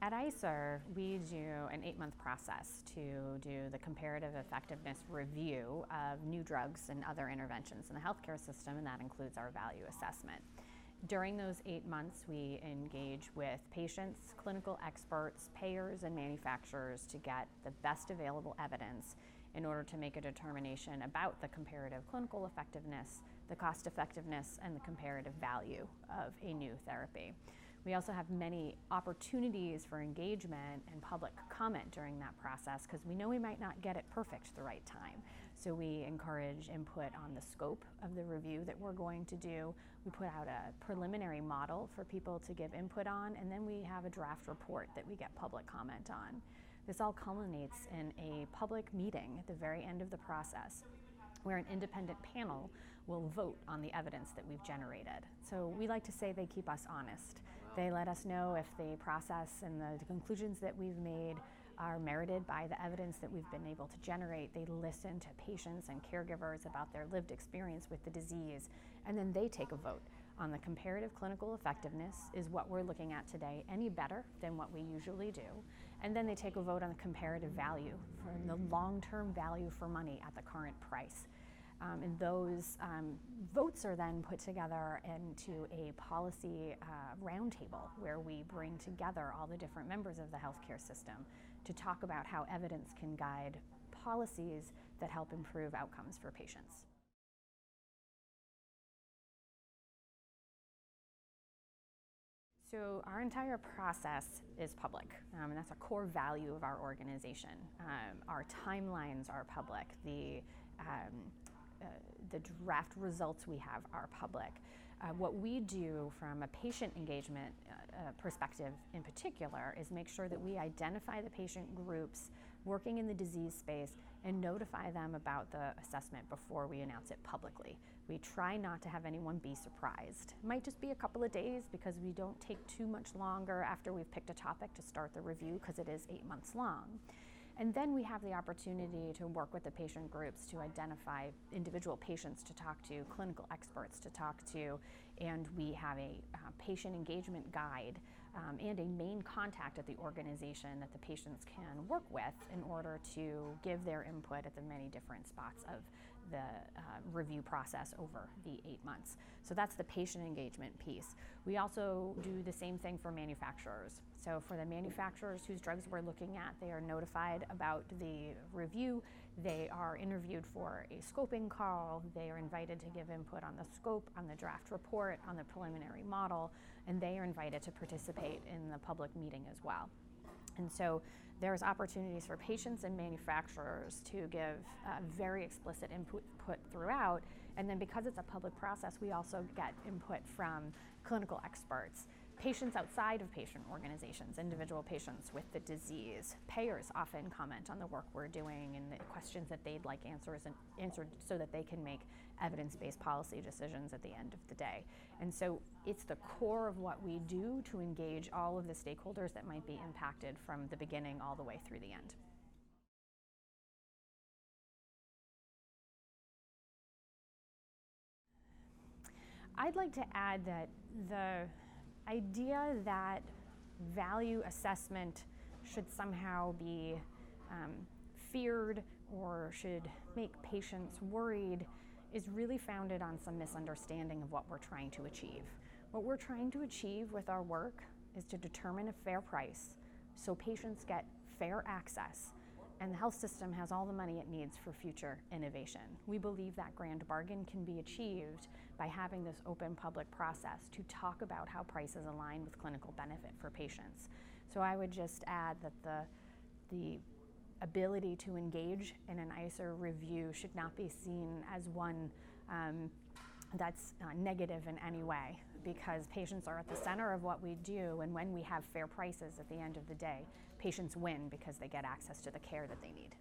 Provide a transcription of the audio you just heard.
At ICER, we do an 8-month process to do the comparative effectiveness review of new drugs and other interventions in the healthcare system, and that includes our value assessment. During those 8 months, we engage with patients, clinical experts, payers, and manufacturers to get the best available evidence in order to make a determination about the comparative clinical effectiveness, the cost effectiveness, and the comparative value of a new therapy. We also have many opportunities for engagement and public comment during that process because we know we might not get it perfect the right time. So we encourage input on the scope of the review that we're going to do. We put out a preliminary model for people to give input on, and then we have a draft report that we get public comment on. This all culminates in a public meeting at the very end of the process, where an independent panel will vote on the evidence that we've generated. So we like to say they keep us honest. They let us know if the process and the conclusions that we've made are merited by the evidence that we've been able to generate. They listen to patients and caregivers about their lived experience with the disease, and then they take a vote on the comparative clinical effectiveness. Is what we're looking at today any better than what we usually do? And then they take a vote on the comparative value, for the long-term value for money at the current price. And those votes are then put together into a policy roundtable where we bring together all the different members of the healthcare system to talk about how evidence can guide policies that help improve outcomes for patients. So our entire process is public, and that's a core value of our organization. Our timelines are public. The draft results we have are public. What we do from a patient engagement perspective in particular is make sure that we identify the patient groups working in the disease space and notify them about the assessment before we announce it publicly. We try not to have anyone be surprised. It might just be a couple of days because we don't take too much longer after we've picked a topic to start the review because it is 8 months long. And then we have the opportunity to work with the patient groups to identify individual patients to talk to, clinical experts to talk to, and we have a patient engagement guide and a main contact at the organization that the patients can work with in order to give their input at the many different spots of the review process over the 8 months. So that's the patient engagement piece. We also do the same thing for manufacturers. So for the manufacturers whose drugs we're looking at, they are notified about the review. They are interviewed for a scoping call. They are invited to give input on the scope, on the draft report, on the preliminary model, and they are invited to participate in the public meeting as well. And so there's opportunities for patients and manufacturers to give very explicit input throughout. And then because it's a public process, we also get input from clinical experts, patients outside of patient organizations, individual patients with the disease. Payers often comment on the work we're doing and the questions that they'd like answered so that they can make evidence-based policy decisions at the end of the day. And so it's the core of what we do to engage all of the stakeholders that might be impacted from the beginning all the way through the end. I'd like to add that the idea that value assessment should somehow be feared or should make patients worried is really founded on some misunderstanding of what we're trying to achieve. What we're trying to achieve with our work is to determine a fair price so patients get fair access and the health system has all the money it needs for future innovation. We believe that grand bargain can be achieved by having this open public process to talk about how prices align with clinical benefit for patients. So I would just add that the ability to engage in an ICER review should not be seen as one that's negative in any way, because patients are at the center of what we do, and when we have fair prices at the end of the day, patients win because they get access to the care that they need.